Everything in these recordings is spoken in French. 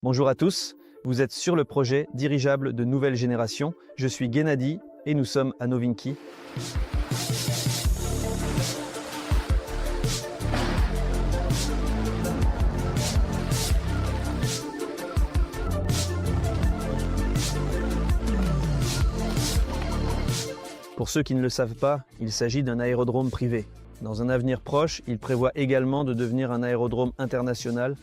Bonjour à tous, vous êtes sur le projet Dirigeable de nouvelle génération. Je suis Gennady et nous sommes à Novinky. Pour ceux qui ne le savent pas, il s'agit d'un aérodrome privé. Dans un avenir proche, il prévoit également de devenir un aérodrome international.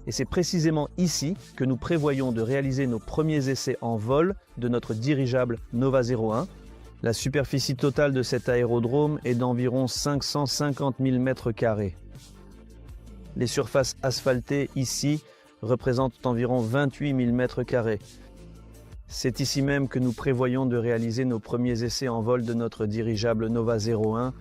Et c'est précisément ici que nous prévoyons de réaliser nos premiers essais en vol de notre dirigeable Nova 01. La superficie totale de cet aérodrome est d'environ 550 000 m². Les surfaces asphaltées ici représentent environ 28 000 m². C'est ici même que nous prévoyons de réaliser nos premiers essais en vol de notre dirigeable Nova 01.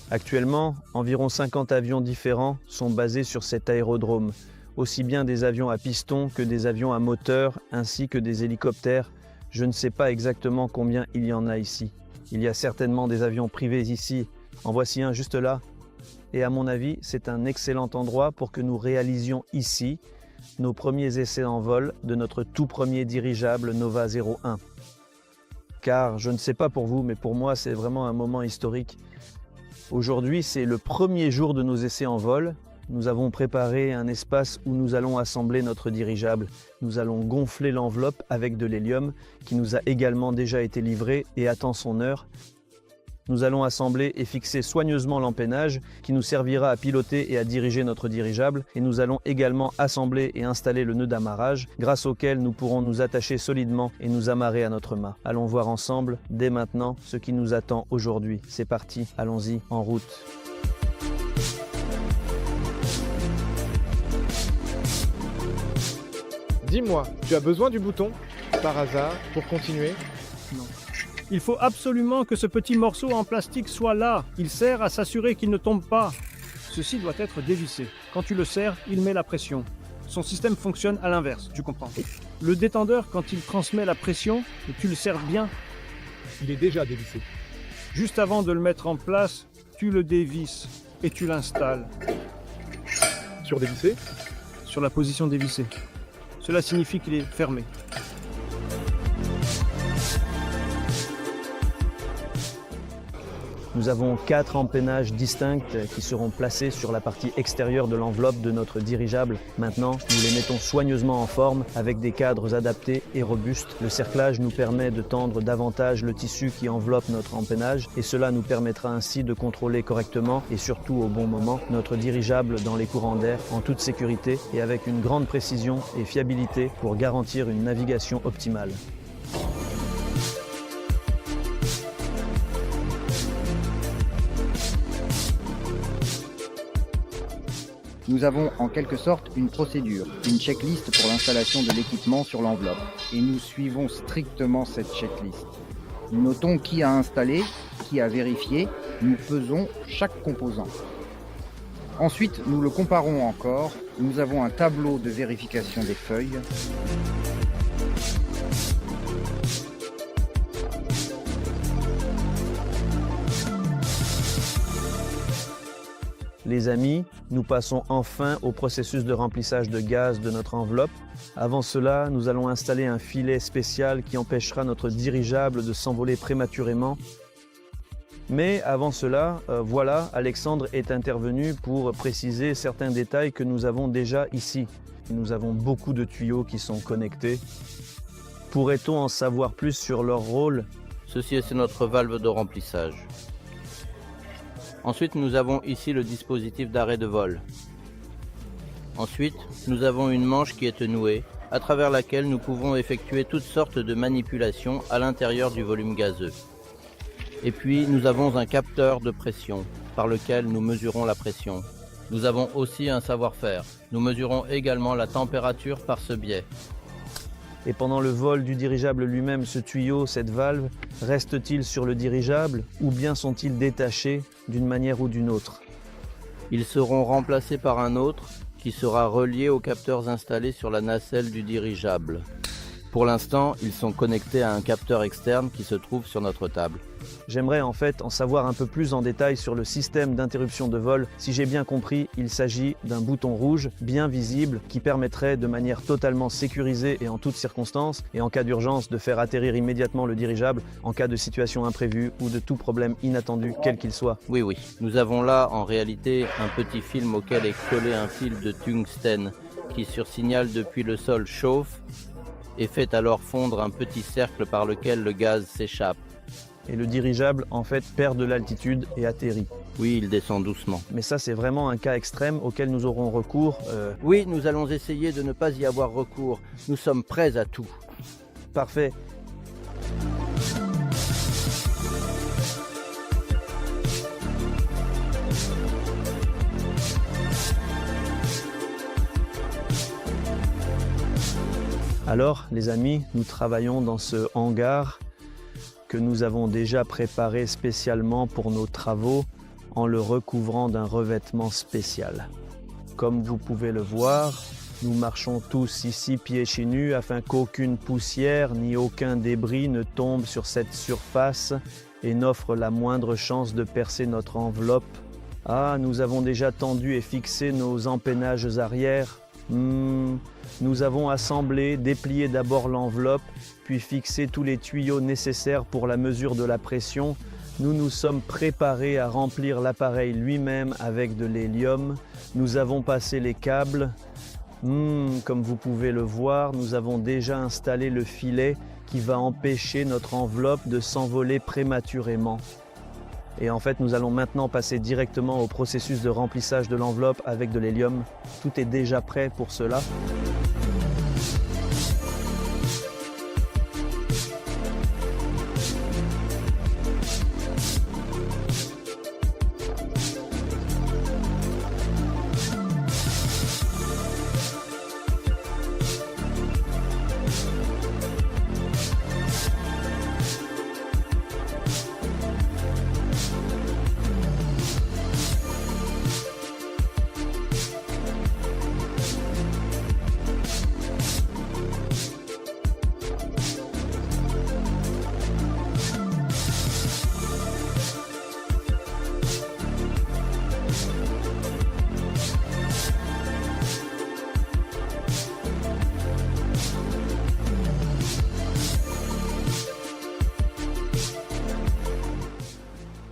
Actuellement, environ 50 avions différents sont basés sur cet aérodrome, aussi bien des avions à piston que des avions à moteur, ainsi que des hélicoptères. Je ne sais pas exactement combien il y en a ici. Il y a certainement des avions privés ici. En voici un juste là. Et à mon avis, c'est un excellent endroit pour que nous réalisions ici nos premiers essais en vol de notre tout premier dirigeable Nova 01. Car je ne sais pas pour vous, mais pour moi, c'est vraiment un moment historique. Aujourd'hui, c'est le premier jour de nos essais en vol. Nous avons préparé un espace où nous allons assembler notre dirigeable. Nous allons gonfler l'enveloppe avec de l'hélium qui nous a également déjà été livré et attend son heure. Nous allons assembler et fixer soigneusement l'empennage qui nous servira à piloter et à diriger notre dirigeable. Et nous allons également assembler et installer le nœud d'amarrage grâce auquel nous pourrons nous attacher solidement et nous amarrer à notre mât. Allons voir ensemble, dès maintenant, ce qui nous attend aujourd'hui. C'est parti, allons-y, en route. Dis-moi, tu as besoin du bouton, par hasard, pour continuer? Non. Il faut absolument que ce petit morceau en plastique soit là. Il sert à s'assurer qu'il ne tombe pas. Ceci doit être dévissé. Quand tu le serres, il met la pression. Son système fonctionne à l'inverse, tu comprends. Le détendeur, quand il transmet la pression, et tu le serres bien. Il est déjà dévissé. Juste avant de le mettre en place, tu le dévisses et tu l'installes. Sur dévissé? Sur la position dévissée. Cela signifie qu'il est fermé. Nous avons 4 empennages distincts qui seront placés sur la partie extérieure de l'enveloppe de notre dirigeable. Maintenant, nous les mettons soigneusement en forme avec des cadres adaptés et robustes. Le cerclage nous permet de tendre davantage le tissu qui enveloppe notre empennage et cela nous permettra ainsi de contrôler correctement et surtout au bon moment notre dirigeable dans les courants d'air en toute sécurité et avec une grande précision et fiabilité pour garantir une navigation optimale. Nous avons en quelque sorte une procédure, une checklist pour l'installation de l'équipement sur l'enveloppe. Et nous suivons strictement cette checklist. Nous notons qui a installé, qui a vérifié, nous pesons chaque composant. Ensuite, nous le comparons encore. Nous avons un tableau de vérification des feuilles. Les amis, nous passons enfin au processus de remplissage de gaz de notre enveloppe. Avant cela, nous allons installer un filet spécial qui empêchera notre dirigeable de s'envoler prématurément. Mais avant cela, voilà, Alexandre est intervenu pour préciser certains détails que nous avons déjà ici. Nous avons beaucoup de tuyaux qui sont connectés. Pourrait-on en savoir plus sur leur rôle? Ceci est notre valve de remplissage. Ensuite, nous avons ici le dispositif d'arrêt de vol. Ensuite, nous avons une manche qui est nouée, à travers laquelle nous pouvons effectuer toutes sortes de manipulations à l'intérieur du volume gazeux. Et puis, nous avons un capteur de pression, par lequel nous mesurons la pression. Nous avons aussi un savoir-faire. Nous mesurons également la température par ce biais. Et pendant le vol du dirigeable lui-même, ce tuyau, cette valve, reste-t-il sur le dirigeable ou bien sont-ils détachés d'une manière ou d'une autre? Ils seront remplacés par un autre qui sera relié aux capteurs installés sur la nacelle du dirigeable. Pour l'instant, ils sont connectés à un capteur externe qui se trouve sur notre table. J'aimerais en fait en savoir un peu plus en détail sur le système d'interruption de vol. Si j'ai bien compris, il s'agit d'un bouton rouge bien visible qui permettrait de manière totalement sécurisée et en toutes circonstances et en cas d'urgence de faire atterrir immédiatement le dirigeable en cas de situation imprévue ou de tout problème inattendu quel qu'il soit. Oui, nous avons là en réalité un petit film auquel est collé un fil de tungstène qui sursignale depuis le sol chauffe et fait alors fondre un petit cercle par lequel le gaz s'échappe. Et le dirigeable en fait perd de l'altitude et atterrit. Oui, il descend doucement. Mais ça c'est vraiment un cas extrême auquel nous aurons recours. Oui, nous allons essayer de ne pas y avoir recours. Nous sommes prêts à tout. Parfait. Alors, les amis, nous travaillons dans ce hangar que nous avons déjà préparé spécialement pour nos travaux en le recouvrant d'un revêtement spécial. Comme vous pouvez le voir, nous marchons tous ici pieds nus afin qu'aucune poussière ni aucun débris ne tombe sur cette surface et n'offre la moindre chance de percer notre enveloppe. Ah, nous avons déjà tendu et fixé nos empennages arrière. Nous avons assemblé, déplié d'abord l'enveloppe, puis fixé tous les tuyaux nécessaires pour la mesure de la pression. Nous nous sommes préparés à remplir l'appareil lui-même avec de l'hélium. Nous avons passé les câbles. Comme vous pouvez le voir, nous avons déjà installé le filet qui va empêcher notre enveloppe de s'envoler prématurément. Et en fait, nous allons maintenant passer directement au processus de remplissage de l'enveloppe avec de l'hélium. Tout est déjà prêt pour cela.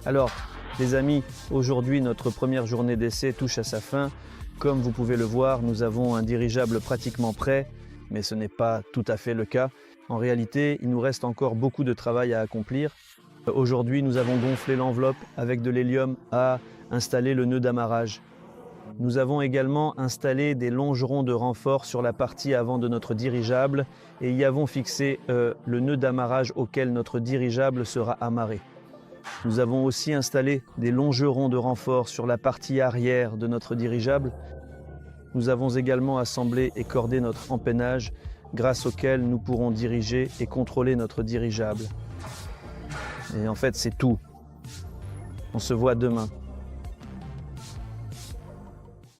Alors, les amis, aujourd'hui, notre première journée d'essai touche à sa fin. Comme vous pouvez le voir, nous avons un dirigeable pratiquement prêt, mais ce n'est pas tout à fait le cas. En réalité, il nous reste encore beaucoup de travail à accomplir. Aujourd'hui, nous avons gonflé l'enveloppe avec de l'hélium à installer le nœud d'amarrage. Nous avons également installé des longerons de renfort sur la partie avant de notre dirigeable et y avons fixé le nœud d'amarrage auquel notre dirigeable sera amarré. Nous avons aussi installé des longerons de renfort sur la partie arrière de notre dirigeable. Nous avons également assemblé et cordé notre empennage grâce auquel nous pourrons diriger et contrôler notre dirigeable. Et en fait, c'est tout. On se voit demain.